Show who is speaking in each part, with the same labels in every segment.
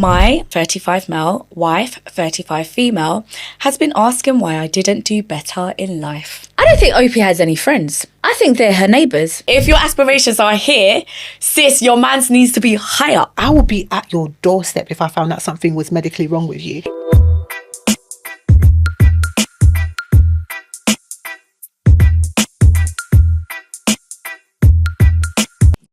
Speaker 1: My 35 male, wife 35 female, has been asking why I didn't do better in life.
Speaker 2: I don't think Opie has any friends. I think they're her neighbours.
Speaker 1: If your aspirations are here, sis, your man's needs to be higher.
Speaker 3: I would be at your doorstep if I found out something was medically wrong with you.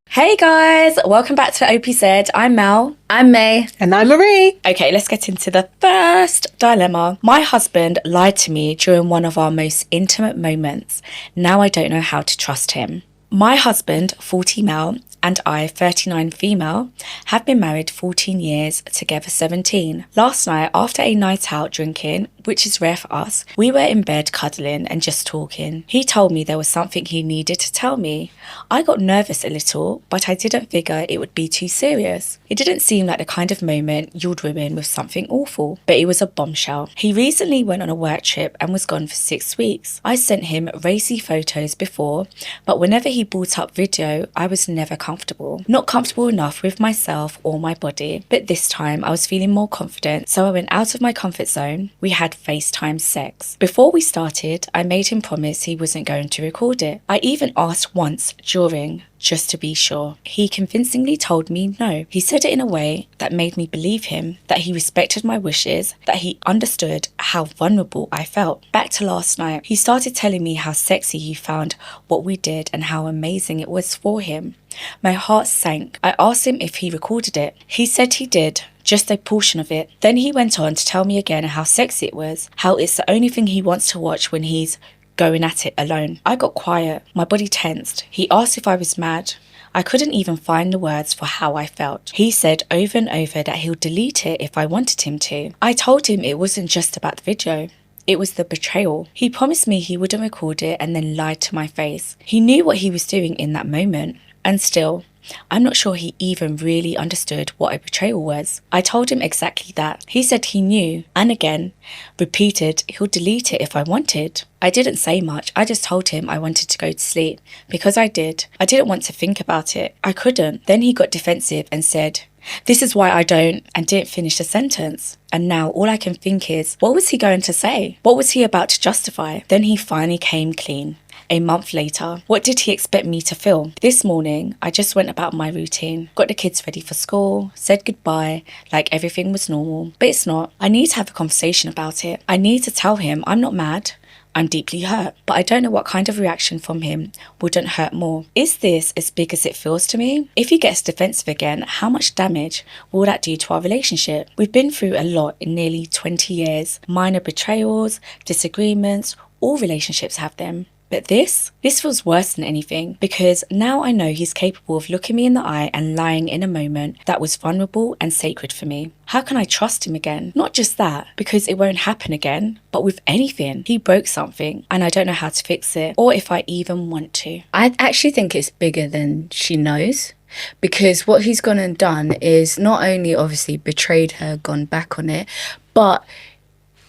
Speaker 1: Hey guys, welcome back to OP Said. I'm Mel.
Speaker 2: I'm May.
Speaker 3: And I'm Marie.
Speaker 1: Okay, let's get into the first dilemma. My husband lied to me during one of our most intimate moments. Now I don't know how to trust him. My husband, 40 male, and I, 39 female, have been married 14 years, together 17. Last night, after a night out drinking, which is rare for us, we were in bed cuddling and just talking. He told me there was something he needed to tell me. I got nervous a little, but I didn't figure it would be too serious. It didn't seem like the kind of moment you'd ruin with something awful, but it was a bombshell. He recently went on a work trip and was gone for 6 weeks. I sent him racy photos before, but whenever he brought up video, I was never comfortable. Not comfortable enough with myself or my body, but this time I was feeling more confident, so I went out of my comfort zone. We had FaceTime sex. Before we started, I made him promise he wasn't going to record it. I even asked once during, just to be sure. He convincingly told me no. He said it in a way that made me believe him, that he respected my wishes, that he understood how vulnerable I felt. Back to last night, he started telling me how sexy he found what we did and how amazing it was for him. My heart sank. I asked him if he recorded it. He said he did, just a portion of it. Then he went on to tell me again how sexy it was, how it's the only thing he wants to watch when he's going at it alone. I got quiet, my body tensed. He asked if I was mad. I couldn't even find the words for how I felt. He said over and over that he'll delete it if I wanted him to. I told him it wasn't just about the video. It was the betrayal. He promised me he wouldn't record it and then lied to my face. He knew what he was doing in that moment. And still, I'm not sure he even really understood what a betrayal was. I told him exactly that. He said he knew, and again, repeated he'll delete it if I wanted. I didn't say much. I just told him I wanted to go to sleep, because I did. I didn't want to think about it. I couldn't. Then he got defensive and said, "This is why I don't," and didn't finish the sentence. And now all I can think is, what was he going to say? What was he about to justify? Then he finally came clean. A month later, what did he expect me to feel? This morning, I just went about my routine, got the kids ready for school, said goodbye, like everything was normal. But it's not. I need to have a conversation about it. I need to tell him I'm not mad. I'm deeply hurt, but I don't know what kind of reaction from him wouldn't hurt more. Is this as big as it feels to me? If he gets defensive again, how much damage will that do to our relationship? We've been through a lot in nearly 20 years. Minor betrayals, disagreements, all relationships have them. But this feels worse than anything, because now I know he's capable of looking me in the eye and lying in a moment that was vulnerable and sacred for me. How can I trust him again? Not just that, because it won't happen again, but with anything. He broke something and I don't know how to fix it, or if I even want to.
Speaker 2: I actually think it's bigger than she knows, because what he's gone and done is not only obviously betrayed her, gone back on it, but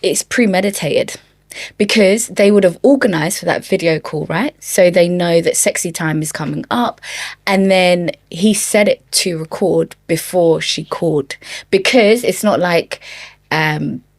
Speaker 2: it's premeditated. Because they would have organised for that video call, right? So they know that sexy time is coming up. And then he set it to record before she called. Because it's not like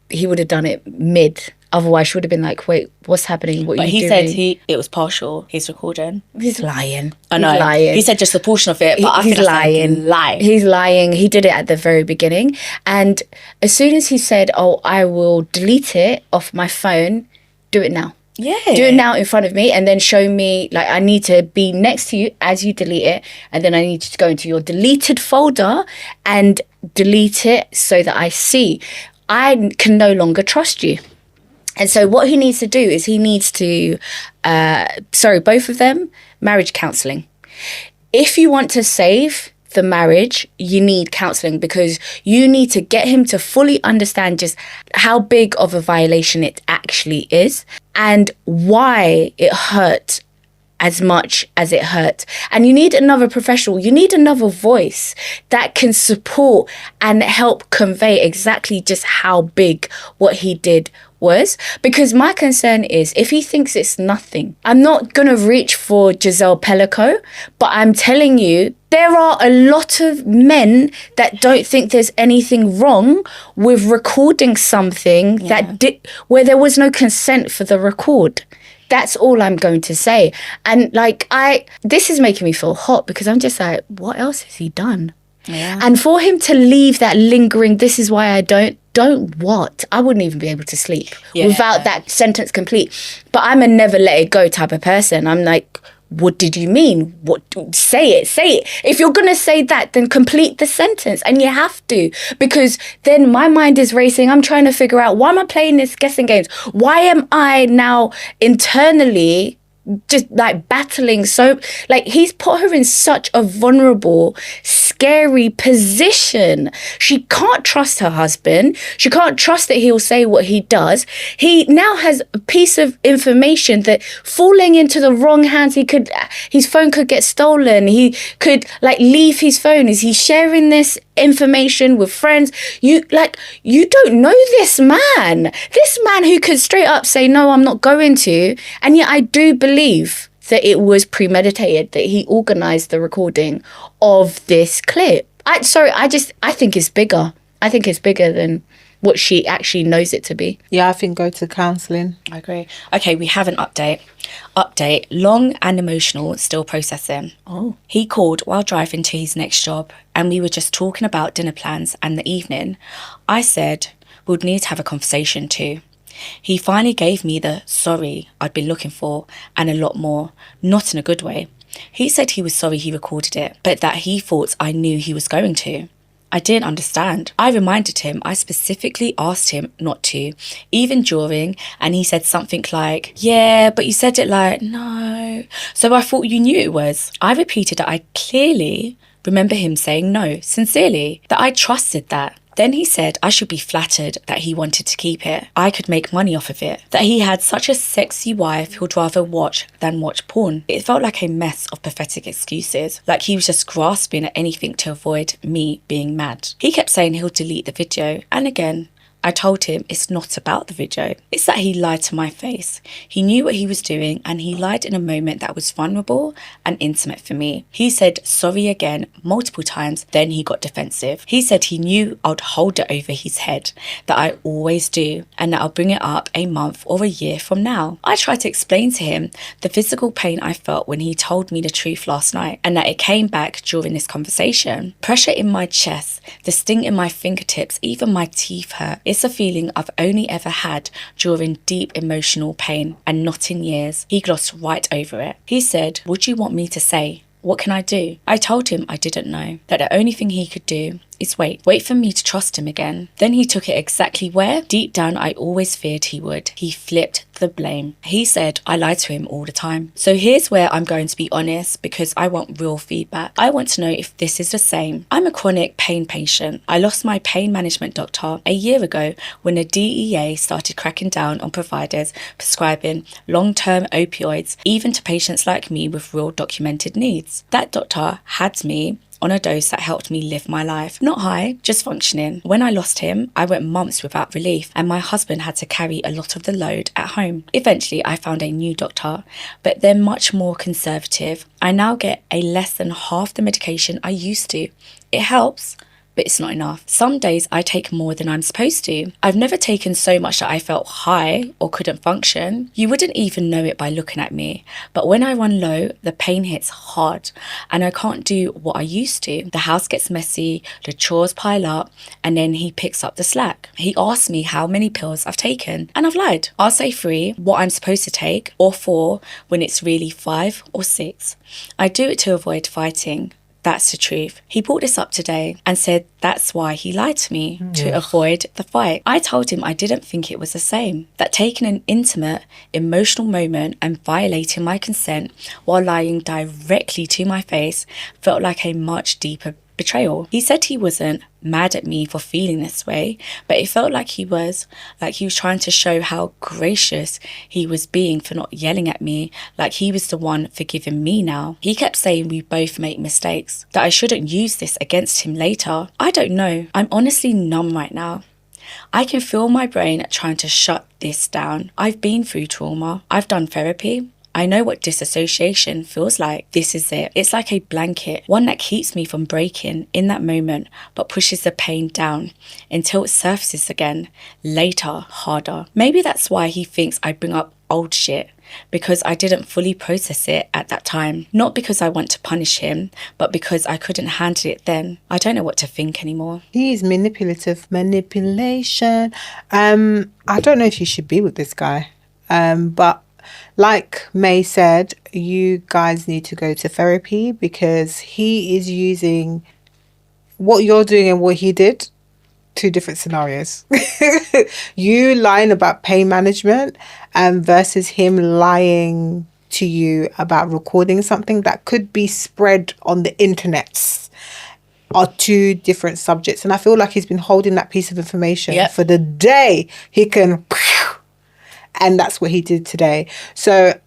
Speaker 2: he would have done it mid. Otherwise, she would have been like, wait, what's happening? What are you doing?
Speaker 1: But he said it was partial, he's recording.
Speaker 2: He's lying.
Speaker 1: I know.
Speaker 2: He's lying.
Speaker 1: He said just a portion of it, but I think
Speaker 2: he's
Speaker 1: that's
Speaker 2: lying.
Speaker 1: Lie.
Speaker 2: He's lying. He did it at the very beginning. And as soon as he said, oh, I will delete it off my phone, do it now.
Speaker 1: Yeah.
Speaker 2: Do it now in front of me and then show me, like, I need to be next to you as you delete it. And then I need you to go into your deleted folder and delete it so that I see. I can no longer trust you. And so what he needs to do is he needs to, both of them, marriage counselling. If you want to save the marriage, you need counselling, because you need to get him to fully understand just how big of a violation it actually is and why it hurt as much as it hurt. And you need another professional, you need another voice that can support and help convey exactly just how big what he did was. Because my concern is, if he thinks it's nothing, I'm not going to reach for Giselle Pellico, but I'm telling you, there are a lot of men that don't think there's anything wrong with recording something where there was no consent for the record. That's all I'm going to say. And like, this is making me feel hot, because I'm just like, what else has he done?
Speaker 1: Yeah.
Speaker 2: And for him to leave that lingering, this is why I don't what? I wouldn't even be able to sleep without that sentence complete. But I'm a never let it go type of person. I'm like, what did you mean? Say it. If you're going to say that, then complete the sentence. And you have to, because then my mind is racing. I'm trying to figure out, why am I playing this guessing games? Why am I now internally just like battling? So like, he's put her in such a vulnerable, scary position. She can't trust her husband. She can't trust that he'll say what he does. He now has a piece of information that, falling into the wrong hands, his phone could get stolen. He could like leave his phone. Is he sharing this information with friends? You don't know this man who could straight up say, no, I'm not going to. And yet I do believe that it was premeditated, that he organized the recording of this clip. I think it's bigger. I think it's bigger than what she actually knows it to be.
Speaker 3: Yeah, I think go to counselling.
Speaker 1: I agree. Okay, we have an update. Long and emotional, still processing.
Speaker 2: Oh.
Speaker 1: He called while driving to his next job, and we were just talking about dinner plans and the evening. I said we'd need to have a conversation too. He finally gave me the sorry I'd been looking for, and a lot more, not in a good way. He said he was sorry he recorded it, but that he thought I knew he was going to. I didn't understand. I reminded him I specifically asked him not to, even during, and he said something like, yeah, but you said it like, no. So I thought you knew it was. I repeated that I clearly remember him saying no, sincerely, that I trusted that. Then he said I should be flattered that he wanted to keep it. I could make money off of it. That he had such a sexy wife who'd rather watch than watch porn. It felt like a mess of pathetic excuses. Like he was just grasping at anything to avoid me being mad. He kept saying he'll delete the video. And again, I told him it's not about the video. It's that he lied to my face. He knew what he was doing, and he lied in a moment that was vulnerable and intimate for me. He said sorry again multiple times, then he got defensive. He said he knew I'd hold it over his head, that I always do, and that I'll bring it up a month or a year from now. I tried to explain to him the physical pain I felt when he told me the truth last night, and that it came back during this conversation. Pressure in my chest, the sting in my fingertips, even my teeth hurt. It's a feeling I've only ever had during deep emotional pain, and not in years. He glossed right over it. He said, "Would you want me to say? What can I do?" I told him I didn't know, that the only thing he could do is wait for me to trust him again. Then he took it exactly where, deep down, I always feared he would. He flipped the blame. He said I lied to him all the time. So here's where I'm going to be honest, because I want real feedback. I want to know if this is the same. I'm a chronic pain patient. I lost my pain management doctor a year ago when the DEA started cracking down on providers prescribing long-term opioids, even to patients like me with real documented needs. That doctor had me on a dose that helped me live my life. Not high, just functioning. When I lost him, I went months without relief, and my husband had to carry a lot of the load at home. Eventually, I found a new doctor, but they're much more conservative. I now get a less than half the medication I used to. It helps, but it's not enough. Some days I take more than I'm supposed to. I've never taken so much that I felt high or couldn't function. You wouldn't even know it by looking at me. But when I run low, the pain hits hard and I can't do what I used to. The house gets messy, the chores pile up, and then he picks up the slack. He asks me how many pills I've taken, and I've lied. I'll say 3, what I'm supposed to take, or 4 when it's really 5 or 6. I do it to avoid fighting. That's the truth. He brought this up today and said that's why he lied to me, to avoid the fight. I told him I didn't think it was the same, that taking an intimate, emotional moment and violating my consent while lying directly to my face felt like a much deeper betrayal. He said he wasn't mad at me for feeling this way, but it felt like he was trying to show how gracious he was being for not yelling at me, like he was the one forgiving me now. He kept saying we both make mistakes, that I shouldn't use this against him later. I don't know. I'm honestly numb right now. I can feel my brain trying to shut this down. I've been through trauma. I've done therapy. I know what disassociation feels like. This is it. It's like a blanket, one that keeps me from breaking in that moment, but pushes the pain down until it surfaces again, later, harder. Maybe that's why he thinks I bring up old shit, because I didn't fully process it at that time. Not because I want to punish him, but because I couldn't handle it then. I don't know what to think anymore.
Speaker 3: He is manipulative. Manipulation. I don't know if you should be with this guy. But like May said, you guys need to go to therapy, because he is using what you're doing and what he did, two different scenarios. You lying about pain management versus him lying to you about recording something that could be spread on the internets are two different subjects. And I feel like he's been holding that piece of information for the day he can... And that's what he did today. So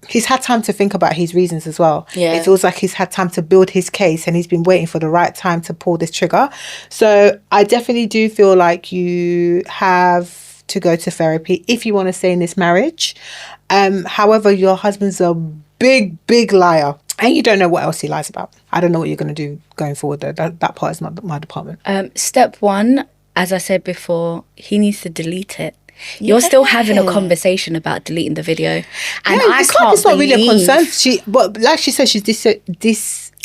Speaker 3: he's had time to think about his reasons as well.
Speaker 2: Yeah.
Speaker 3: It feels like he's had time to build his case, and he's been waiting for the right time to pull this trigger. So I definitely do feel like you have to go to therapy if you want to stay in this marriage. However, your husband's a big liar, and you don't know what else he lies about. I don't know what you're going to do going forward, though. That part is not my department.
Speaker 2: Step one, as I said before, he needs to delete it. You're still having a conversation about deleting the video, and I can't
Speaker 3: it's not really a concern. But like she said, she's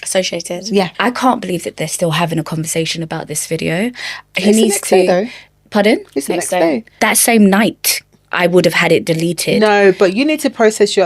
Speaker 1: Associated.
Speaker 3: Yeah,
Speaker 2: I can't believe that they're still having a conversation about this video. He
Speaker 3: It's the
Speaker 2: needs
Speaker 3: next
Speaker 2: to.
Speaker 3: day, though.
Speaker 2: Pardon?
Speaker 3: It's the next day.
Speaker 2: That same night, I would have had it deleted.
Speaker 3: No, but you need to process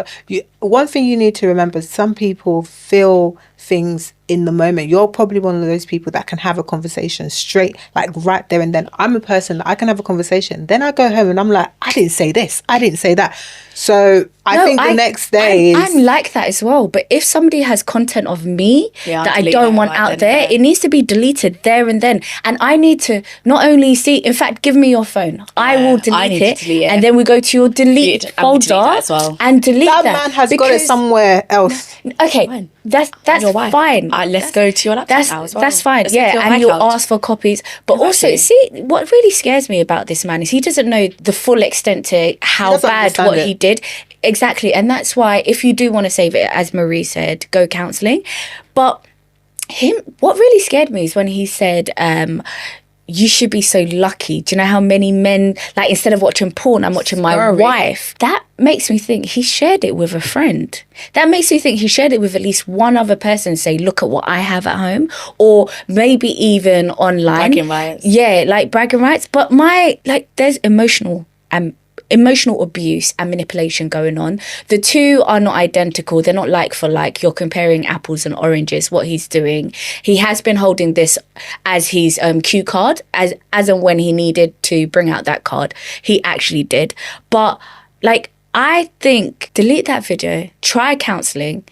Speaker 3: one thing you need to remember, some people feel things in the moment. You're probably one of those people that can have a conversation straight, like right there and then. I'm a person that I can have a conversation. Then I go home and I'm like, I didn't say this. I didn't say that. So I think the next day
Speaker 2: I'm like that as well. But if somebody has content of me that I don't want out there, it needs to be deleted there and then. And I need to not only see, in fact, give me your phone. I will delete it. And then we go to your delete folder and delete that.
Speaker 3: That man has got it somewhere else.
Speaker 2: Okay, that's fine.
Speaker 1: Let's go to your laptop now as well.
Speaker 2: That's fine. And you'll ask for copies. But also, see, what really scares me about this man is he doesn't know the full extent to how bad what he did. Exactly. And that's why, if you do want to save it, as Marie said, go counselling. But what really scared me is when he said, you should be so lucky. Do you know how many men, like, instead of watching porn, I'm watching my wife? That makes me think he shared it with a friend. That makes me think he shared it with at least one other person, say, look at what I have at home. Or maybe even online.
Speaker 1: Bragging rights.
Speaker 2: Yeah, like bragging rights. But there's emotional abuse and manipulation going on. The two are not identical. They're not like for like. You're comparing apples and oranges, what he's doing. He has been holding this as his cue card, as and when he needed to bring out that card, he actually did. But I think delete that video, try counselling,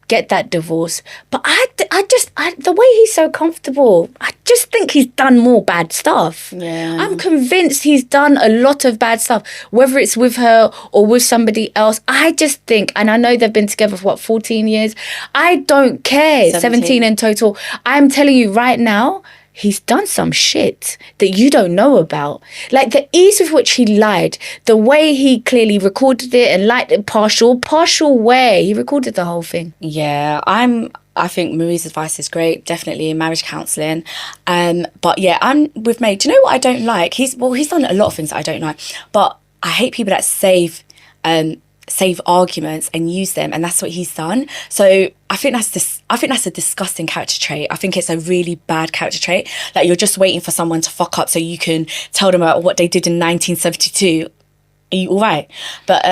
Speaker 2: get that divorce. But the way he's so comfortable, I just think he's done more bad stuff.
Speaker 1: Yeah.
Speaker 2: I'm convinced he's done a lot of bad stuff, whether it's with her or with somebody else. I just think, and I know they've been together for 14 years. I don't care. 17 in total. I'm telling you right now, he's done some shit that you don't know about. Like the ease with which he lied, the way he clearly recorded it and lied it partial way. He recorded the whole thing.
Speaker 1: Yeah, I think Marie's advice is great, definitely marriage counselling. But yeah, I'm with May. Do you know what I don't like? He's done a lot of things that I don't like, but I hate people that save arguments and use them, and that's what he's done. So I think that's a disgusting character trait. I think it's a really bad character trait. Like, you're just waiting for someone to fuck up so you can tell them about what they did in 1972. Are you all right? But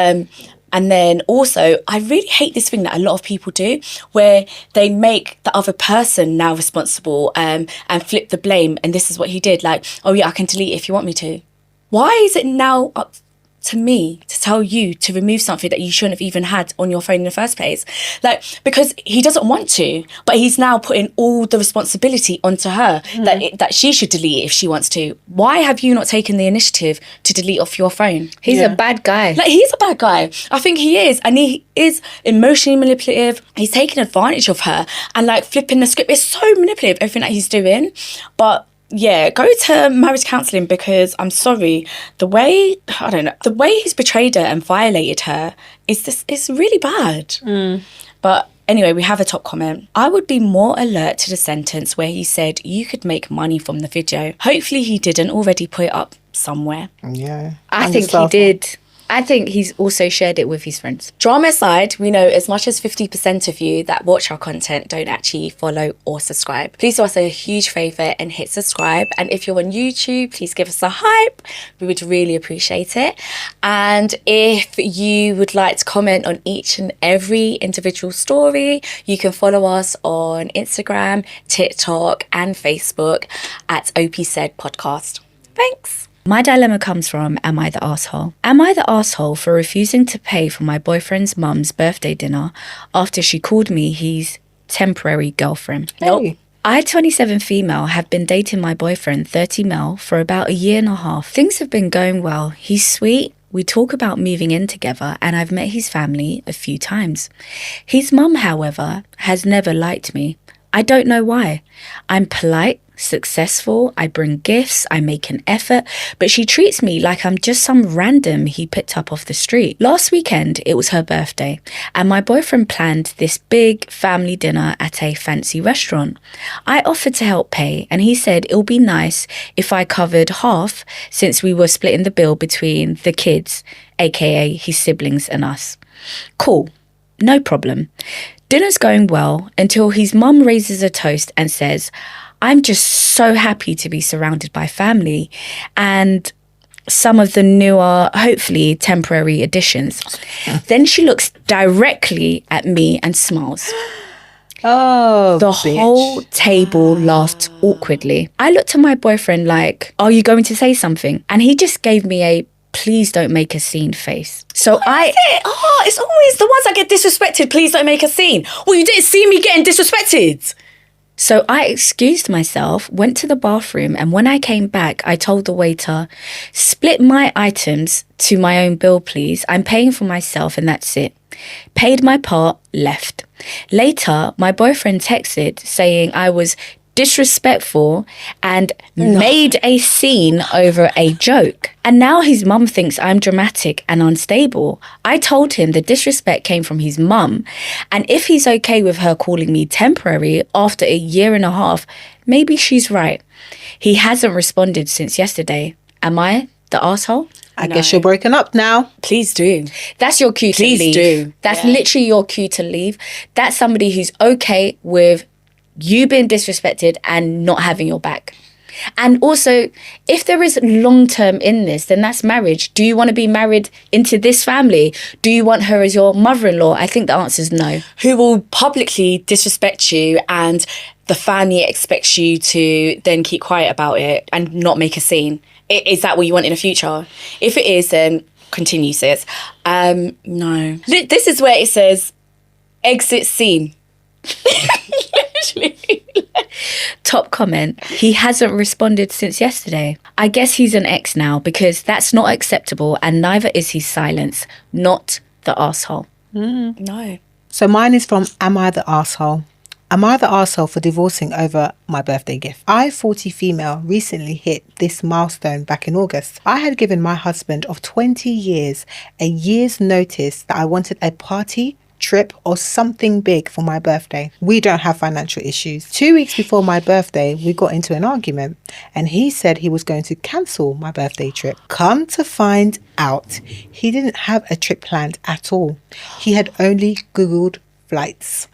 Speaker 1: and then also, I really hate this thing that a lot of people do, where they make the other person now responsible and flip the blame. And this is what he did. Like, oh yeah, I can delete it if you want me to. Why is it now up? to me to tell you to remove something that you shouldn't have even had on your phone in the first place? Like, because he doesn't want to, but he's now putting all the responsibility onto her that she should delete if she wants to. Why have you not taken the initiative to delete off your phone?
Speaker 2: He's a bad guy.
Speaker 1: Like, he's a bad guy. I think he is. And he is emotionally manipulative. He's taking advantage of her and like flipping the script. It's so manipulative, everything that he's doing. But yeah, go to marriage counselling, because I'm sorry, the way he's betrayed her and violated her is really bad. But anyway, we have a top comment. I would be more alert to the sentence where he said you could make money from the video. Hopefully he didn't already put it up somewhere.
Speaker 3: Yeah.
Speaker 2: I think he did. I think he's also shared it with his friends.
Speaker 1: Drama aside, we know as much as 50% of you that watch our content don't actually follow or subscribe. Please do us a huge favour and hit subscribe. And if you're on YouTube, please give us a hype. We would really appreciate it. And if you would like to comment on each and every individual story, you can follow us on Instagram, TikTok and Facebook at OP Said Podcast. Thanks.
Speaker 2: My dilemma comes from, am I the arsehole? Am I the arsehole for refusing to pay for my boyfriend's mum's birthday dinner after she called me his temporary girlfriend?
Speaker 1: Nope.
Speaker 2: I, 27 female, have been dating my boyfriend, 30 male, for about a year and a half. Things have been going well. He's sweet. We talk about moving in together, and I've met his family a few times. His mum, however, has never liked me. I don't know why. I'm polite, successful, I bring gifts, I make an effort, but she treats me like I'm just some random he picked up off the street. Last weekend, it was her birthday, and my boyfriend planned this big family dinner at a fancy restaurant. I offered to help pay, and he said it'll be nice if I covered half since we were splitting the bill between the kids, aka his siblings and us. Cool, no problem. Dinner's going well until his mum raises a toast and says, I'm just so happy to be surrounded by family and some of the newer, hopefully temporary additions. Then she looks directly at me and smiles.
Speaker 3: Oh,
Speaker 2: the whole table laughed awkwardly. I looked at my boyfriend like, are you going to say something? And he just gave me a please don't make a scene face. So
Speaker 1: it's always the ones that get disrespected. Please don't make a scene. Well, you didn't see me getting disrespected.
Speaker 2: So I excused myself, went to the bathroom, and when I came back, I told the waiter, split my items to my own bill, please. I'm paying for myself and that's it. Paid my part, left. Later, my boyfriend texted saying I was disrespectful and made a scene over a joke. And now his mum thinks I'm dramatic and unstable. I told him the disrespect came from his mum, and if he's okay with her calling me temporary after a year and a half, maybe she's right. He hasn't responded since yesterday. Am I the arsehole?
Speaker 3: I guess you're broken up now.
Speaker 1: Please do.
Speaker 2: That's your cue to leave.
Speaker 1: Please do.
Speaker 2: That's literally your cue to leave. That's somebody who's okay with you being disrespected and not having your back. And also, if there is long-term in this, then that's marriage. Do you want to be married into this family? Do you want her as your mother-in-law? I think the answer is no.
Speaker 1: Who will publicly disrespect you and the family expects you to then keep quiet about it and not make a scene? Is that what you want in the future? If it is, then continue, sis. No. This is where it says, exit scene.
Speaker 2: Top comment, he hasn't responded since yesterday. I guess he's an ex now because that's not acceptable and neither is his silence. Not the arsehole.
Speaker 1: No.
Speaker 3: So mine is from Am I the Arsehole? Am I the arsehole for divorcing over my birthday gift? I, 40 female, recently hit this milestone back in August. I had given my husband of 20 years a year's notice that I wanted a party, trip or something big for my birthday. We don't have financial issues. 2 weeks before my birthday, we got into an argument and he said he was going to cancel my birthday trip. Come to find out, he didn't have a trip planned at all. He had only Googled flights.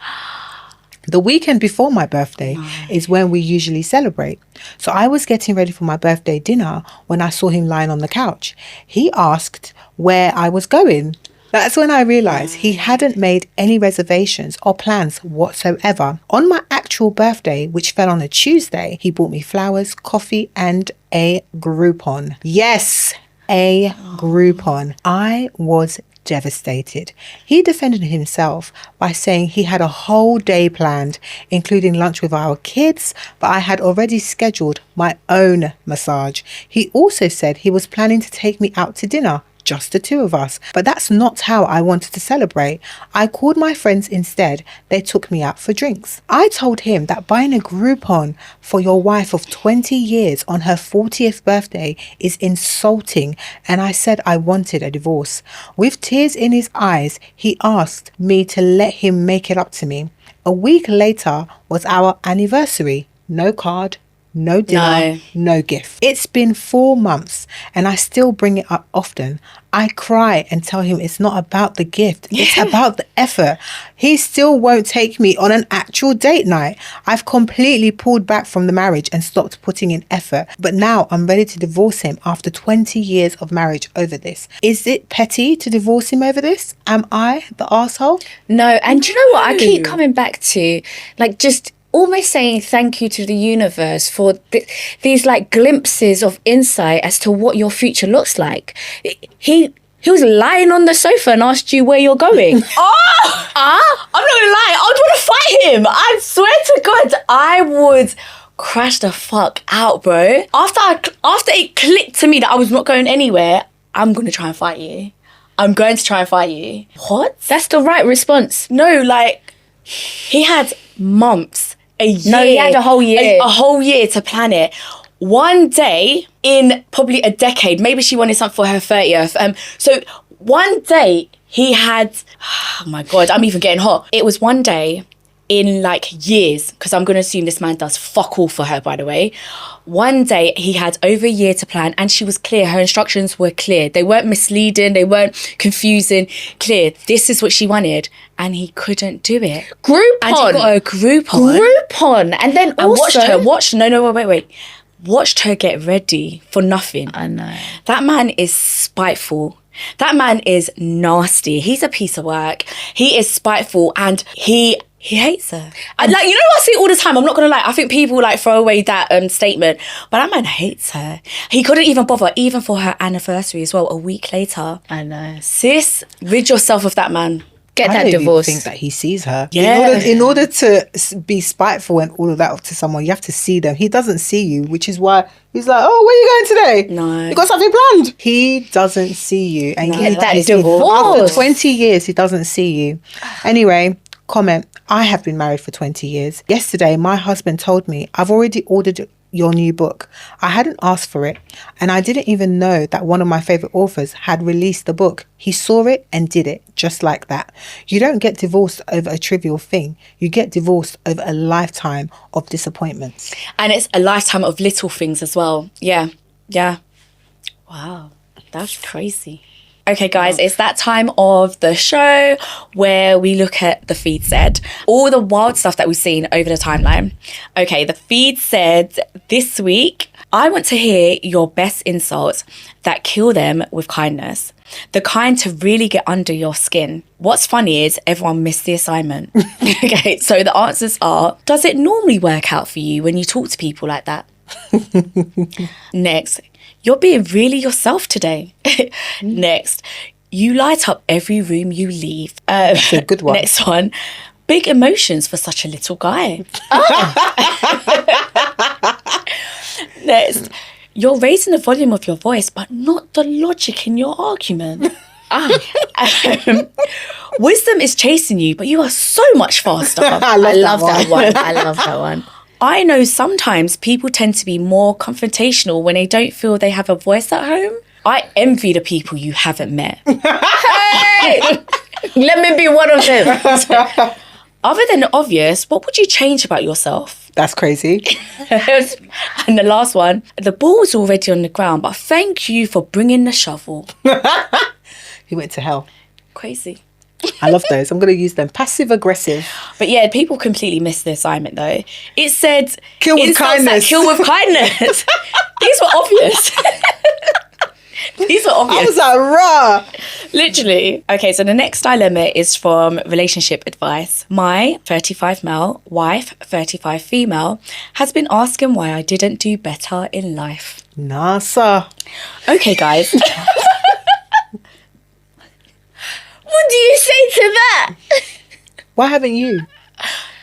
Speaker 3: The weekend before my birthday is when we usually celebrate. So I was getting ready for my birthday dinner when I saw him lying on the couch. He asked where I was going. That's when I realised he hadn't made any reservations or plans whatsoever. On my actual birthday, which fell on a Tuesday, he bought me flowers, coffee and a Groupon. Yes, a Groupon. I was devastated. He defended himself by saying he had a whole day planned, including lunch with our kids, but I had already scheduled my own massage. He also said he was planning to take me out to dinner, just the two of us, but that's not how I wanted to celebrate. I called my friends instead. They took me out for drinks. I told him that buying a Groupon for your wife of 20 years on her 40th birthday is insulting, and I said I wanted a divorce. With tears in his eyes, he asked me to let him make it up to me. A week later was our anniversary. No card, no dinner, no gift. It's been 4 months and I still bring it up often. I cry and tell him it's not about the gift. It's about the effort. He still won't take me on an actual date night. I've completely pulled back from the marriage and stopped putting in effort. But now I'm ready to divorce him after 20 years of marriage over this. Is it petty to divorce him over this? Am I the arsehole?
Speaker 2: No, and do you know what? I keep coming back to, like, just almost saying thank you to the universe for these like glimpses of insight as to what your future looks like. He was lying on the sofa and asked you where you're going.
Speaker 1: I'm not gonna lie, I would want to fight him. I swear to God, I would crash the fuck out, bro. After it clicked to me that I was not going anywhere, I'm gonna try and fight you. I'm going to try and fight you. What?
Speaker 2: That's the right response.
Speaker 1: No, like, he had months. A year.
Speaker 2: No, he had a whole year.
Speaker 1: A whole year to plan it. One day in probably a decade, maybe she wanted something for her 30th. So one day he had, oh my God, I'm even getting hot. It was one day in like years, because I'm going to assume this man does fuck all for her, by the way. One day he had over a year to plan and she was clear. Her instructions were clear. They weren't misleading. They weren't confusing. Clear. This is what she wanted. And he couldn't do it.
Speaker 2: Groupon.
Speaker 1: And he got a Groupon.
Speaker 2: Groupon. And then also...
Speaker 1: Wait. Watched her get ready for nothing.
Speaker 2: I know.
Speaker 1: That man is spiteful. That man is nasty. He's a piece of work. He is spiteful and he hates her. And like, you know what I see all the time? I'm not going to lie. I think people like throw away that statement. But that man hates her. He couldn't even bother, even for her anniversary as well, a week later.
Speaker 2: I know.
Speaker 1: Sis, rid yourself of that man.
Speaker 2: Get that
Speaker 3: I don't
Speaker 2: divorce.
Speaker 3: even think that he sees her.
Speaker 1: Yeah.
Speaker 3: In order to be spiteful and all of that to someone, you have to see them. He doesn't see you, which is why he's like, oh, where are you going today?
Speaker 1: No.
Speaker 3: You got something planned? He doesn't see you. And
Speaker 2: Get that divorce.
Speaker 3: After 20 years, he doesn't see you. Anyway, comment. I have been married for 20 years. Yesterday, my husband told me, I've already ordered your new book. I hadn't asked for it, and I didn't even know that one of my favorite authors had released the book. He saw it and did it just like that. You don't get divorced over a trivial thing. You get divorced over a lifetime of disappointments.
Speaker 1: And it's a lifetime of little things as well. Yeah. Wow. That's crazy. Okay, guys, it's that time of the show where we look at the feed said. All the wild stuff that we've seen over the timeline. Okay, the feed said this week, I want to hear your best insults that kill them with kindness. The kind to really get under your skin. What's funny is everyone missed the assignment. Okay, so the answers are, does it normally work out for you when you talk to people like that? Next, you're being really yourself today. Next, you light up every room you leave.
Speaker 3: That's a good one.
Speaker 1: Next one, big emotions for such a little guy. Next, you're raising the volume of your voice, but not the logic in your argument. Wisdom is chasing you, but you are so much faster.
Speaker 2: I love that one. I love that one.
Speaker 1: I know sometimes people tend to be more confrontational when they don't feel they have a voice at home. I envy the people you haven't met.
Speaker 2: Hey! Let me be one of them.
Speaker 1: Other than the obvious, what would you change about yourself?
Speaker 3: That's crazy.
Speaker 1: And the last one, the ball's already on the ground, but thank you for bringing the shovel.
Speaker 3: He went to hell.
Speaker 1: Crazy.
Speaker 3: I love those. I'm going to use them. Passive aggressive.
Speaker 1: But yeah, people completely missed the assignment though. It said
Speaker 3: Kill with
Speaker 1: insults that
Speaker 3: kindness.
Speaker 1: kill with kindness. These were obvious. These were obvious.
Speaker 3: I was like, rah.
Speaker 1: Literally. Okay, so the next dilemma is from Relationship Advice. My 35 male wife, 35 female, has been asking why I didn't do better in life.
Speaker 3: NASA.
Speaker 1: Okay, guys.
Speaker 2: What do you say to that?
Speaker 3: Why haven't you?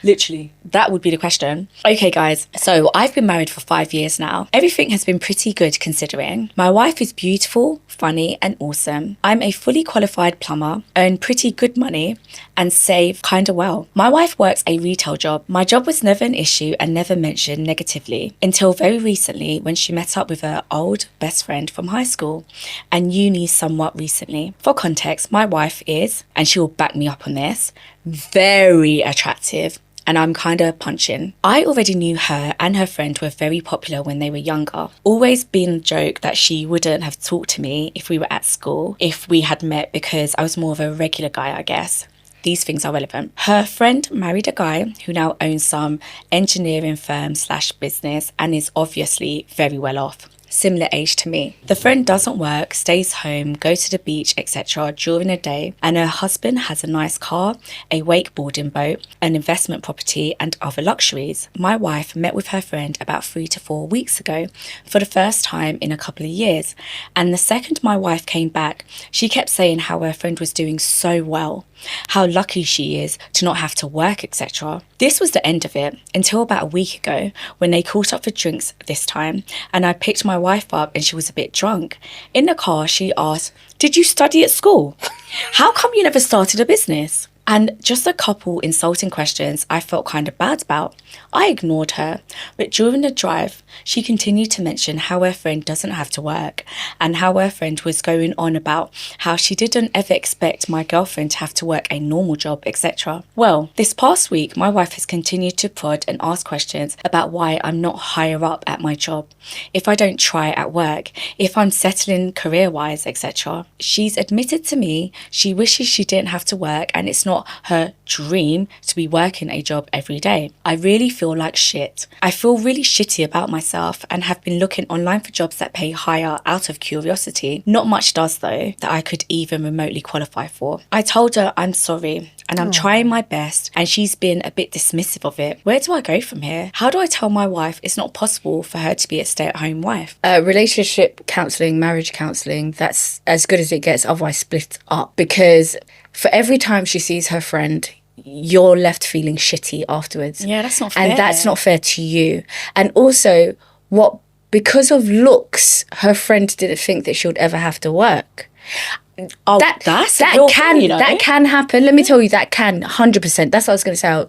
Speaker 1: Literally, that would be the question. Okay, guys, so I've been married for 5 years now. Everything has been pretty good considering. My wife is beautiful, funny, and awesome. I'm a fully qualified plumber, earn pretty good money, and save kinda well. My wife works a retail job. My job was never an issue and never mentioned negatively until very recently when she met up with her old best friend from high school and uni somewhat recently. For context, my wife is, and she will back me up on this, very attractive. And I'm kind of punching. I already knew her and her friend were very popular when they were younger. Always been a joke that she wouldn't have talked to me if we were at school, if we had met, because I was more of a regular guy, I guess. These things are relevant. Her friend married a guy who now owns some engineering firm / business and is obviously very well off. Similar age to me. The friend doesn't work, stays home, goes to the beach, etc. during the day, and her husband has a nice car, a wakeboarding boat, an investment property, and other luxuries. My wife met with her friend about 3 to 4 weeks ago for the first time in a couple of years, and the second my wife came back, she kept saying how her friend was doing so well, how lucky she is to not have to work, etc. This was the end of it until about a week ago when they caught up for drinks this time, and I picked my wife up and she was a bit drunk. In the car, she asked, "Did you study at school? How come you never started a business?" And just a couple insulting questions I felt kind of bad about. I ignored her, but during the drive, she continued to mention how her friend doesn't have to work and how her friend was going on about how she didn't ever expect my girlfriend to have to work a normal job, etc. Well, this past week, my wife has continued to prod and ask questions about why I'm not higher up at my job, if I don't try at work, if I'm settling career-wise, etc. She's admitted to me she wishes she didn't have to work and it's not her dream to be working a job every day. I really feel like shit. I feel really shitty about myself and have been looking online for jobs that pay higher out of curiosity. Not much does though that I could even remotely qualify for. I told her I'm sorry and I'm trying my best, and she's been a bit dismissive of it. Where do I go from here? How do I tell my wife it's not possible for her to be a stay-at-home wife?
Speaker 2: Relationship counselling, marriage counselling, that's as good as it gets, otherwise split up. Because for every time she sees her friend, you're left feeling shitty afterwards.
Speaker 1: Yeah, that's not fair.
Speaker 2: And that's not fair to you. And also, because of looks, her friend didn't think that she would ever have to work.
Speaker 1: Oh,
Speaker 2: that can happen. Let me tell you, that can 100%. That's what I was going to say.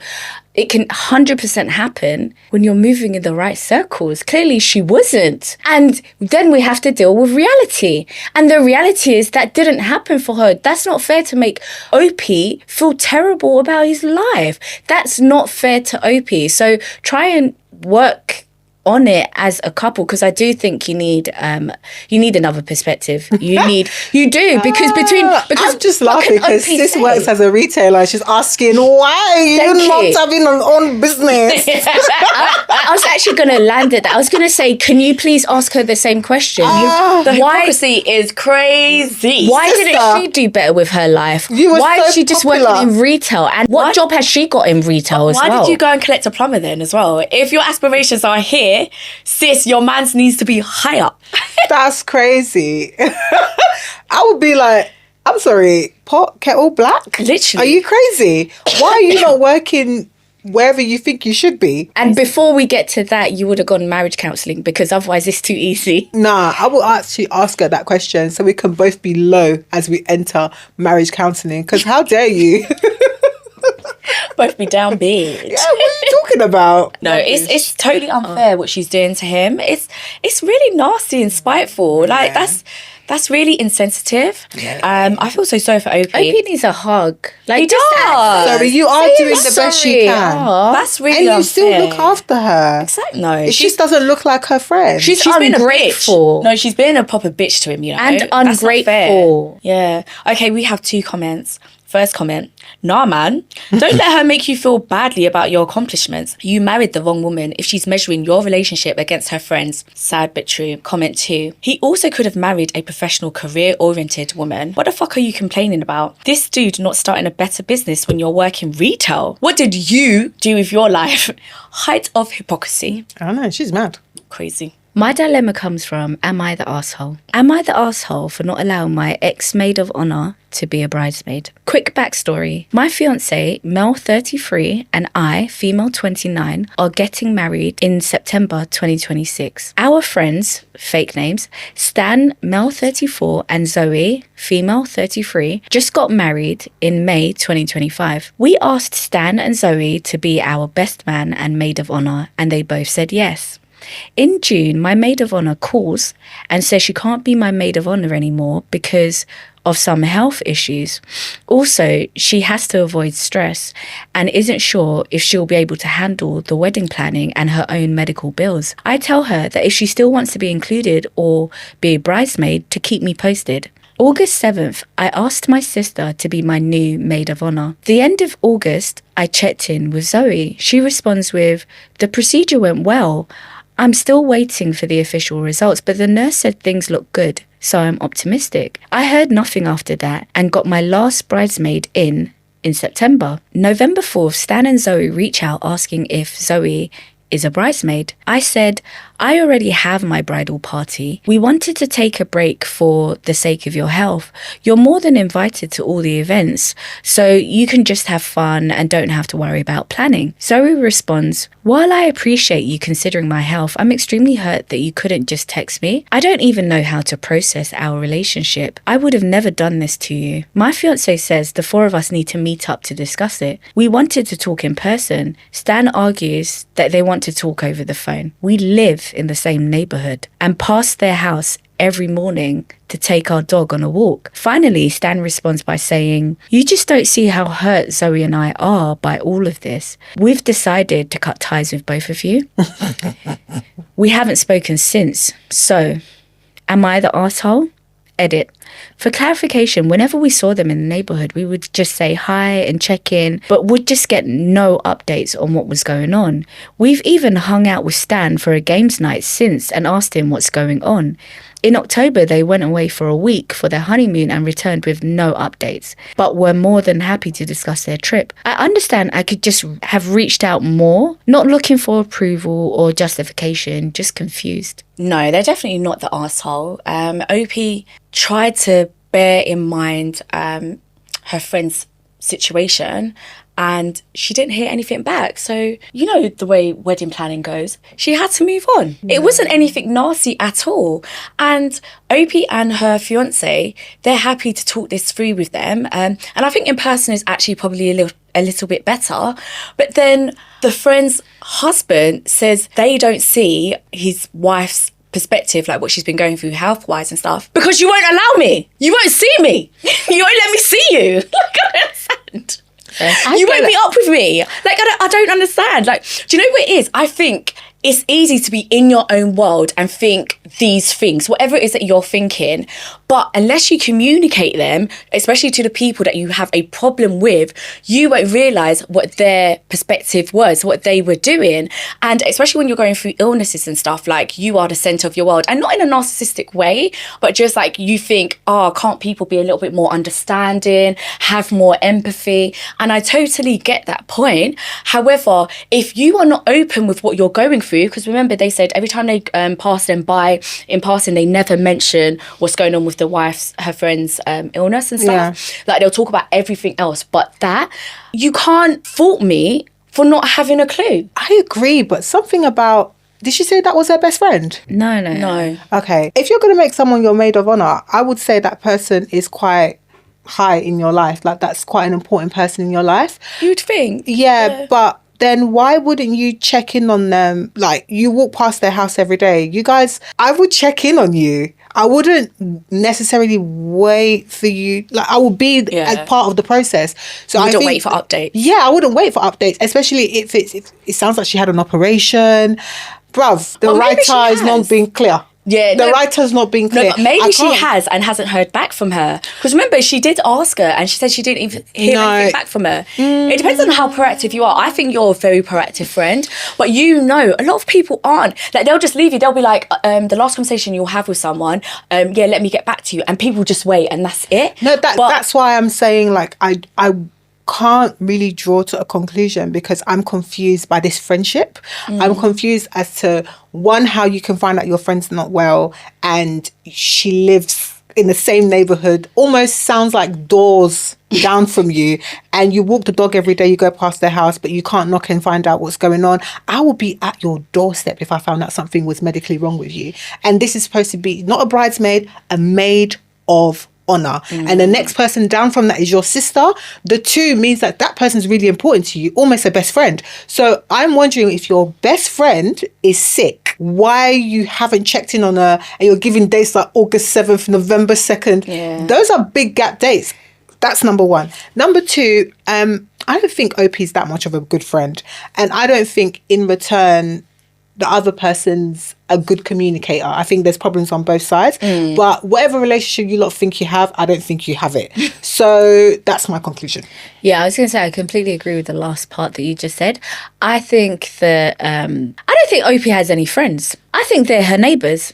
Speaker 2: It can 100% happen when you're moving in the right circles. Clearly, she wasn't. And then we have to deal with reality. And the reality is that didn't happen for her. That's not fair to make OP feel terrible about his life. That's not fair to OP. So try and work on it as a couple, because I do think you need another perspective. You do because
Speaker 3: I'm just laughing because this works as a retailer. She's asking why you're not having an own business.
Speaker 2: I was actually going to land at that. I was going to say, can you please ask her the same question?
Speaker 1: The hypocrisy is crazy.
Speaker 2: Why didn't she do better with her life? Why is she just working in retail? And what job has she got in retail as well?
Speaker 1: Why did you go and collect a plumber then as well? If your aspirations are here, sis, your man's needs to be higher.
Speaker 3: That's crazy. I would be like, I'm sorry, pot, kettle, black?
Speaker 1: Literally.
Speaker 3: Are you crazy? Why are you not working wherever you think you should be?
Speaker 2: And before we get to that, you would have gone marriage counselling, because otherwise it's too easy.
Speaker 3: Nah, I will actually ask her that question so we can both be low as we enter marriage counselling, because how dare you?
Speaker 1: Both be down big.
Speaker 3: Yeah, what are you talking about?
Speaker 1: No, it's totally unfair what she's doing to him. It's really nasty and spiteful. Like that's really insensitive. Yeah. I feel so sorry for OP.
Speaker 2: OP needs a hug. Like,
Speaker 1: he does.
Speaker 3: Sorry, you are doing the best you can.
Speaker 1: That's really
Speaker 3: and you
Speaker 1: unfair.
Speaker 3: still look after her.
Speaker 1: Exactly. No,
Speaker 3: she just doesn't look like her friend.
Speaker 2: She's
Speaker 1: been
Speaker 2: ungrateful.
Speaker 1: No, she's been a proper bitch to him, you know.
Speaker 2: And
Speaker 1: That's not fair.
Speaker 2: ungrateful.
Speaker 1: Yeah. Okay, we have 2 comments First comment, nah, man. Don't let her make you feel badly about your accomplishments. You married the wrong woman if she's measuring your relationship against her friends. Sad but true. Comment 2, he also could have married a professional career-oriented woman. What the fuck are you complaining about? This dude not starting a better business when you're working retail. What did you do with your life? Height of hypocrisy.
Speaker 3: I don't know, she's mad.
Speaker 1: Crazy.
Speaker 2: My dilemma comes from, am I the asshole? Am I the asshole for not allowing my ex-maid of honour to be a bridesmaid? Quick backstory. My fiancé, male 33, and I, female 29, are getting married in September 2026. Our friends, fake names, Stan, male 34, and Zoe, female 33, just got married in May 2025. We asked Stan and Zoe to be our best man and maid of honour, and they both said yes. In June, my maid of honour calls and says she can't be my maid of honour anymore because of some health issues. Also, she has to avoid stress and isn't sure if she'll be able to handle the wedding planning and her own medical bills. I tell her that if she still wants to be included or be a bridesmaid, to keep me posted. August 7th, I asked my sister to be my new maid of honour. The end of August, I checked in with Zoe. She responds with, the procedure went well. I'm still waiting for the official results, but the nurse said things look good, so I'm optimistic. I heard nothing after that and got my last bridesmaid in September. November 4th, Stan and Zoe reach out asking if Zoe is a bridesmaid. I said, I already have my bridal party. We wanted to take a break for the sake of your health. You're more than invited to all the events, so you can just have fun and don't have to worry about planning. Zoe responds, while I appreciate you considering my health, I'm extremely hurt that you couldn't just text me. I don't even know how to process our relationship. I would have never done this to you. My fiancé says the four of us need to meet up to discuss it. We wanted to talk in person. Stan argues that they want to talk over the phone. We live in the same neighbourhood and pass their house every morning to take our dog on a walk. Finally, Stan responds by saying, you just don't see how hurt Zoe and I are by all of this. We've decided to cut ties with both of you. We haven't spoken since. So, am I the arsehole? Edit. For clarification, whenever we saw them in the neighbourhood, we would just say hi and check in, but would just get no updates on what was going on. We've even hung out with Stan for a games night since and asked him what's going on. In October, they went away for a week for their honeymoon and returned with no updates, but were more than happy to discuss their trip. I understand I could just have reached out more, not looking for approval or justification, just confused.
Speaker 1: No, they're definitely not the arsehole. OP tried to bear in mind her friend's situation, and she didn't hear anything back. So, you know the way wedding planning goes. She had to move on. It wasn't anything nasty at all. And Opie and her fiancé, they're happy to talk this through with them. And I think in person is actually probably a little bit better. But then the friend's husband says they don't see his wife's perspective, like what she's been going through health-wise and stuff, because you won't allow me. You won't see me. You won't let me see you. Like, I don't understand. You won't meet up with me. Like, I don't understand. Like, do you know what it is? I think it's easy to be in your own world and think these things, whatever it is that you're thinking. But unless you communicate them, especially to the people that you have a problem with, you won't realise what their perspective was, what they were doing. And especially when you're going through illnesses and stuff, like, you are the centre of your world. And not in a narcissistic way, but just like you think, oh, can't people be a little bit more understanding, have more empathy? And I totally get that point. However, if you are not open with what you're going through, because remember they said every time they pass them by in passing, they never mention what's going on with the wife's, her friend's illness and stuff. Like, they'll talk about everything else, but that, you can't fault me for not having a clue.
Speaker 3: I agree, but something about, did she say that was her best friend?
Speaker 2: No.
Speaker 3: Okay, if you're going to make someone your maid of honour, I would say that person is quite high in your life. Like, that's quite an important person in your life.
Speaker 1: You'd think.
Speaker 3: Yeah, but then why wouldn't you check in on them? Like, you walk past their house every day. You guys, I would check in on you. I wouldn't necessarily wait for you. Like, I would be as part of the process. So
Speaker 1: I wouldn't wait for updates.
Speaker 3: Yeah, I wouldn't wait for updates, especially if it sounds like she had an operation. Bruv, the right eye is not being clear.
Speaker 1: Yeah,
Speaker 3: The writer's not being clear.
Speaker 1: No, but maybe
Speaker 3: I
Speaker 1: she
Speaker 3: can't-
Speaker 1: has and hasn't heard back from her. Because remember, she did ask her and she said she didn't even hear anything back from her. It depends on how proactive you are. I think you're a very proactive friend, but a lot of people aren't. Like, they'll just leave you. They'll be like, the last conversation you'll have with someone, let me get back to you. And people just wait and that's it.
Speaker 3: No, that's why I'm saying, like, I can't really draw to a conclusion because I'm confused by this friendship. I'm confused as to, one, how you can find out your friend's not well and she lives in the same neighborhood, almost sounds like doors down from you, and you walk the dog every day, you go past their house, but you can't knock and find out what's going on. I will be at your doorstep if I found out something was medically wrong with you. And this is supposed to be not a bridesmaid, a maid of honor. And the next person down from that is your sister. The two means that person's really important to you, almost a best friend. So I'm wondering, if your best friend is sick, why you haven't checked in on her and you're giving dates like August 7th, November 2nd.
Speaker 1: Yeah.
Speaker 3: Those are big gap dates. That's number one. Number two, I don't think OP is that much of a good friend. And I don't think in return the other person's a good communicator. I think there's problems on both sides. But whatever relationship you lot think you have, I don't think you have it. So that's my conclusion.
Speaker 2: Yeah, I was going to say, I completely agree with the last part that you just said. I think that, I don't think Opie has any friends. I think they're her neighbours.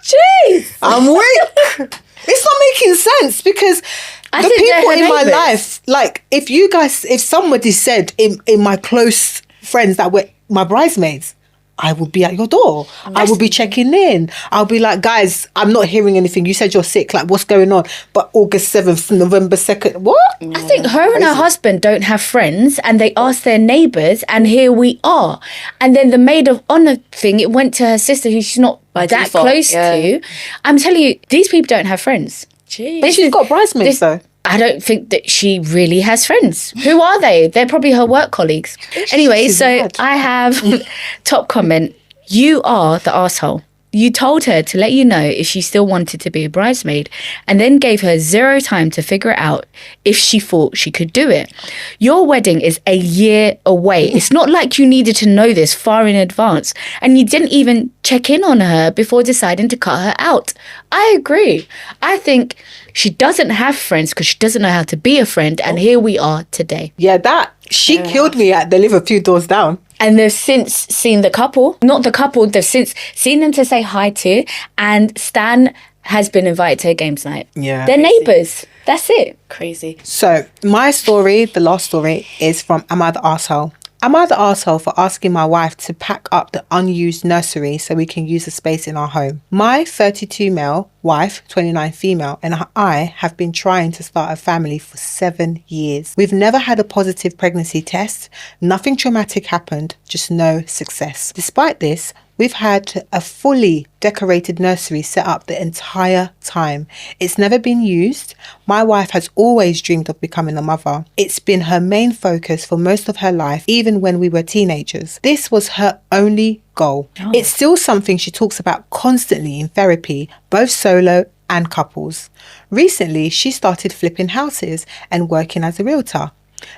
Speaker 1: Jeez.
Speaker 3: I'm weak. It's not making sense because
Speaker 2: I
Speaker 3: the
Speaker 2: think they're
Speaker 3: people
Speaker 2: her
Speaker 3: in my
Speaker 2: neighbours.
Speaker 3: life, like, if somebody said in my close friends that were my bridesmaids, I would be at your door. I would be checking in. I'll be like, guys, I'm not hearing anything. You said you're sick. Like, what's going on? But August 7th, November 2nd, what?
Speaker 2: I think her and her husband don't have friends, and they asked their neighbours, and here we are. And then the maid of honour thing, it went to her sister, who she's not
Speaker 1: By
Speaker 2: that
Speaker 1: default,
Speaker 2: close to. I'm telling you, these people don't have friends.
Speaker 1: Jeez.
Speaker 3: But she's got bridesmaids, though.
Speaker 2: I don't think that she really has friends. Who are they? They're probably her work colleagues. Anyway,
Speaker 3: She's
Speaker 2: so
Speaker 3: mad.
Speaker 2: I have top comment. You are the asshole. You told her to let you know if she still wanted to be a bridesmaid, and then gave her zero time to figure it out if she thought she could do it. Your wedding is a year away. It's not like you needed to know this far in advance, and you didn't even check in on her before deciding to cut her out. I agree. I think she doesn't have friends because she doesn't know how to be a friend, and here we are today.
Speaker 3: Yeah, she killed me at they live a few doors down.
Speaker 2: And they've since seen the couple, not the couple, they've since seen them to say hi to, and Stan has been invited to a games night.
Speaker 3: Yeah.
Speaker 2: They're neighbours. That's it.
Speaker 1: Crazy.
Speaker 3: So my story, the last story, is from Am I the Arsehole? Am I the arsehole for asking my wife to pack up the unused nursery so we can use the space in our home? My 32 male wife, 29 female, and I have been trying to start a family for 7 years. We've never had a positive pregnancy test. Nothing traumatic happened, just no success. Despite this, we've had a fully decorated nursery set up the entire time. It's never been used. My wife has always dreamed of becoming a mother. It's been her main focus for most of her life, even when we were teenagers. This was her only goal. It's still something she talks about constantly in therapy, both solo and couples. Recently, she started flipping houses and working as a realtor.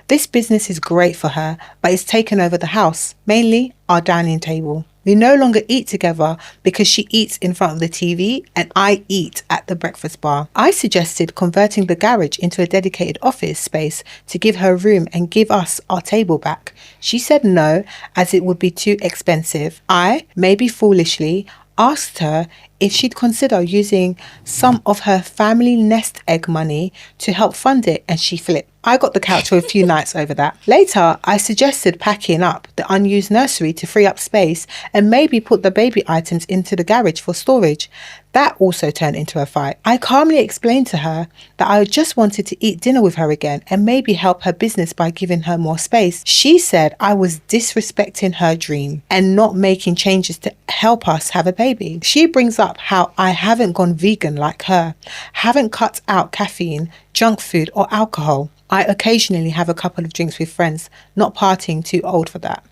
Speaker 3: This business is great for her, but it's taken over the house, mainly our dining table. We no longer eat together because she eats in front of the TV and I eat at the breakfast bar. I suggested converting the garage into a dedicated office space to give her room and give us our table back. She said no, as it would be too expensive. I, maybe foolishly, asked her if she'd consider using some of her family nest egg money to help fund it, and she flipped. I got the couch for a few nights over that. Later, I suggested packing up the unused nursery to free up space and maybe put the baby items into the garage for storage. That also turned into a fight. I calmly explained to her that I just wanted to eat dinner with her again and maybe help her business by giving her more space. She said I was disrespecting her dream and not making changes to help us have a baby. She brings up how I haven't gone vegan like her, haven't cut out caffeine, junk food or alcohol. I occasionally have a couple of drinks with friends, not partying, too old for that.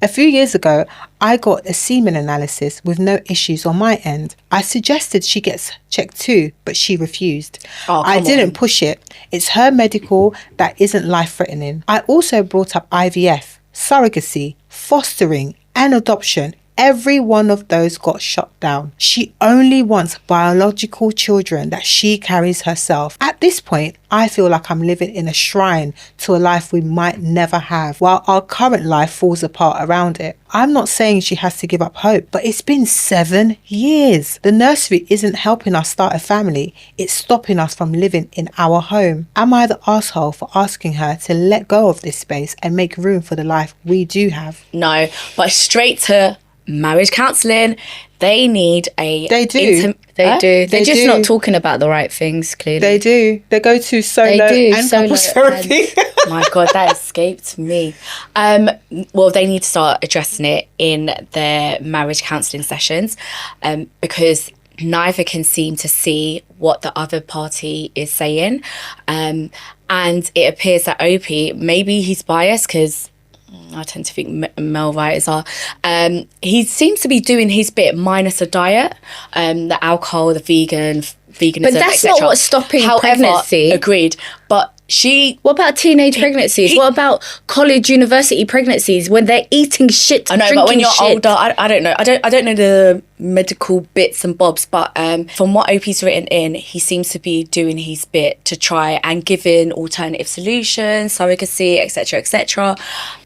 Speaker 3: A few years ago, I got a semen analysis with no issues on my end. I suggested she gets checked too, but she refused. I didn't push it. It's her medical that isn't life-threatening. I also brought up IVF, surrogacy, fostering, and adoption. Every one of those got shut down. She only wants biological children that she carries herself. At this point, I feel like I'm living in a shrine to a life we might never have, while our current life falls apart around it. I'm not saying she has to give up hope, but it's been 7 years. The nursery isn't helping us start a family. It's stopping us from living in our home. Am I the asshole for asking her to let go of this space and make room for the life we do have?
Speaker 1: No, but straight to marriage counselling. They need a...
Speaker 3: They do.
Speaker 2: They do. They're just
Speaker 3: do.
Speaker 2: not talking about the right things, clearly.
Speaker 3: They do. They go to solo and couples therapy.
Speaker 1: My God, that escaped me. Well, they need to start addressing it in their marriage counselling sessions, because neither can seem to see what the other party is saying. And it appears that Opie, maybe he's biased because I tend to think male writers are. He seems to be doing his bit minus a diet, the alcohol, the veganism,
Speaker 2: But that's not what's stopping pregnancy.
Speaker 1: Agreed. But
Speaker 2: what about teenage pregnancies? What about college, university pregnancies when they're eating shit?
Speaker 1: I know, but when you're older, I don't know. I don't know the medical bits and bobs, but from what Opie's written in, he seems to be doing his bit to try and giving alternative solutions, surrogacy, etc., etc.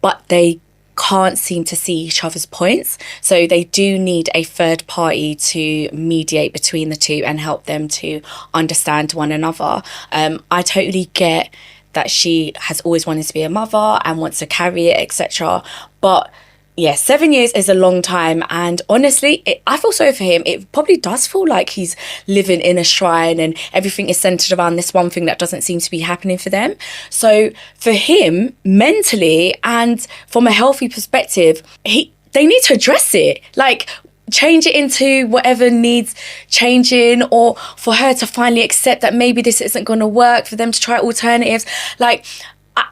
Speaker 1: But they can't seem to see each other's points, so they do need a third party to mediate between the two and help them to understand one another. I totally get that she has always wanted to be a mother and wants to carry it, etc., but yeah, 7 years is a long time, and honestly, I feel sorry for him. It probably does feel like he's living in a shrine and everything is centered around this one thing that doesn't seem to be happening for them. So for him, mentally and from a healthy perspective, they need to address it. Like, change it into whatever needs changing, or for her to finally accept that maybe this isn't going to work, for them to try alternatives. Like,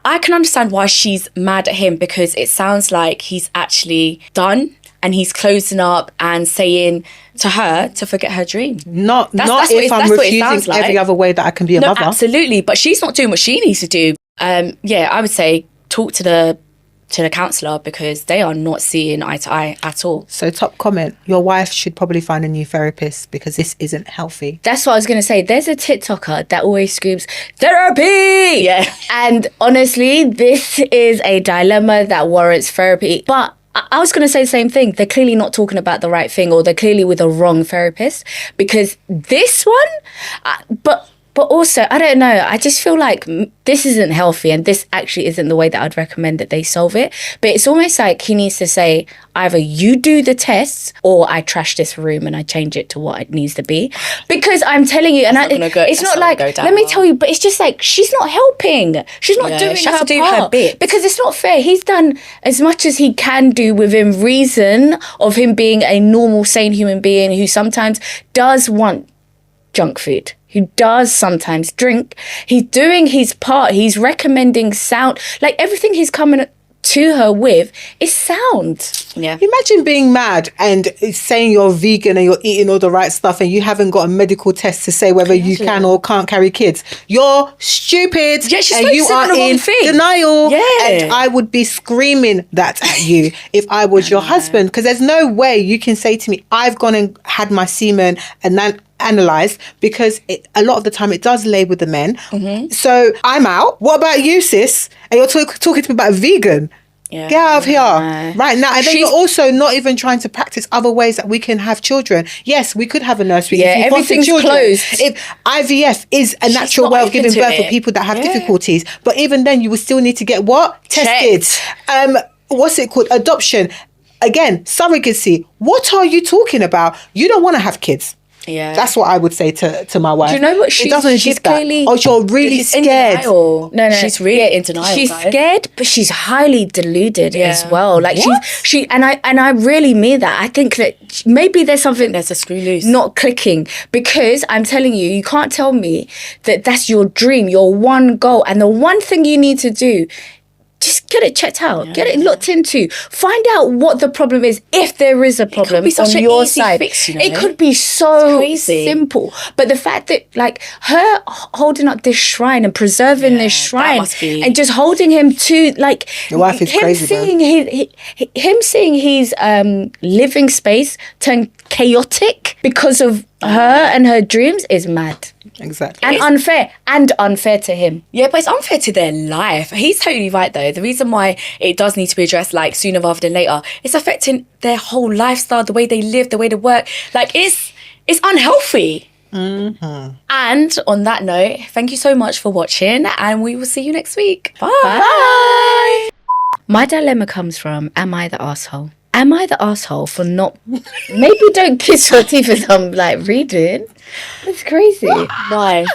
Speaker 1: I can understand why she's mad at him, because it sounds like he's actually done and he's closing up and saying to her to forget her dream.
Speaker 3: Not if I'm refusing every other way that I can be a mother.
Speaker 1: Absolutely, but she's not doing what she needs to do. Yeah, I would say talk to the counsellor, because they are not seeing eye to eye at all.
Speaker 3: So top comment, your wife should probably find a new therapist, because this isn't healthy.
Speaker 2: That's what I was going to say. There's a TikToker that always screams, therapy!
Speaker 1: Yeah.
Speaker 2: And honestly, this is a dilemma that warrants therapy. But I was going to say the same thing. They're clearly not talking about the right thing, or they're clearly with the wrong therapist, because this one, but also, I don't know, I just feel like this isn't healthy, and this actually isn't the way that I'd recommend that they solve it. But it's almost like he needs to say, either you do the tests or I trash this room and I change it to what it needs to be. Because I'm telling you, it's not like, let me tell you, but it's just like, she's not helping. She's not doing her bit. Because it's not fair. He's done as much as he can do within reason of him being a normal, sane human being who sometimes does want junk food, who does sometimes drink. He's doing his part. He's recommending sound. Like, everything he's coming to her with is sound.
Speaker 1: Yeah.
Speaker 3: Imagine being mad and saying you're vegan and you're eating all the right stuff and you haven't got a medical test to say whether you can or can't carry kids. You're stupid.
Speaker 1: Yeah, she's
Speaker 3: and you are in denial.
Speaker 1: Yeah.
Speaker 3: And I would be screaming that at you if I was your husband, because there's no way you can say to me, I've gone and had my semen and analysed, because a lot of the time it does lay with the men. Mm-hmm. So I'm out. What about you, sis? And you're talking to me about a vegan. Yeah. Get out of here right now. And then you're also not even trying to practice other ways that we can have children. Yes, we could have a nursery.
Speaker 2: Yeah, everything's closed.
Speaker 3: If IVF is a natural way of giving birth for people that have difficulties, but even then you would still need to get what? Tested. What's it called? Adoption. Again, surrogacy. What are you talking about? You don't want to have kids.
Speaker 2: Yeah,
Speaker 3: that's what I would say to my wife.
Speaker 2: Do you know what she's clearly?
Speaker 3: Oh, you're really scared.
Speaker 2: No,
Speaker 1: she's really in denial.
Speaker 2: She's scared, but she's highly deluded as well. Like she and I really mean that. I think that maybe there's a screw loose, not clicking, because I'm telling you, you can't tell me that that's your dream, your one goal, and the one thing you need to do just get it checked out, get it looked into, find out what the problem is, if there is a problem on your side.
Speaker 1: Fix, you know?
Speaker 2: It could be so
Speaker 1: crazy.
Speaker 2: simple. But the fact that like her holding up this shrine and preserving this shrine
Speaker 1: must be-
Speaker 2: and just holding him to like
Speaker 3: Your wife is
Speaker 2: him
Speaker 3: crazy, bro.
Speaker 2: seeing him seeing his living space turn chaotic because of her and her dreams is mad.
Speaker 3: Exactly.
Speaker 2: And unfair to him.
Speaker 1: Yeah, but it's unfair to their life. He's totally right, though. The reason why it does need to be addressed, like, sooner rather than later, it's affecting their whole lifestyle, the way they live, the way they work. Like, it's unhealthy.
Speaker 3: Mm-hmm.
Speaker 1: And on that note, thank you so much for watching, and we will see you next week. Bye.
Speaker 2: Bye. My dilemma comes from, am I the asshole? Am I the asshole for not... Maybe don't kiss your teeth as I'm, like, reading. That's crazy.
Speaker 1: Why?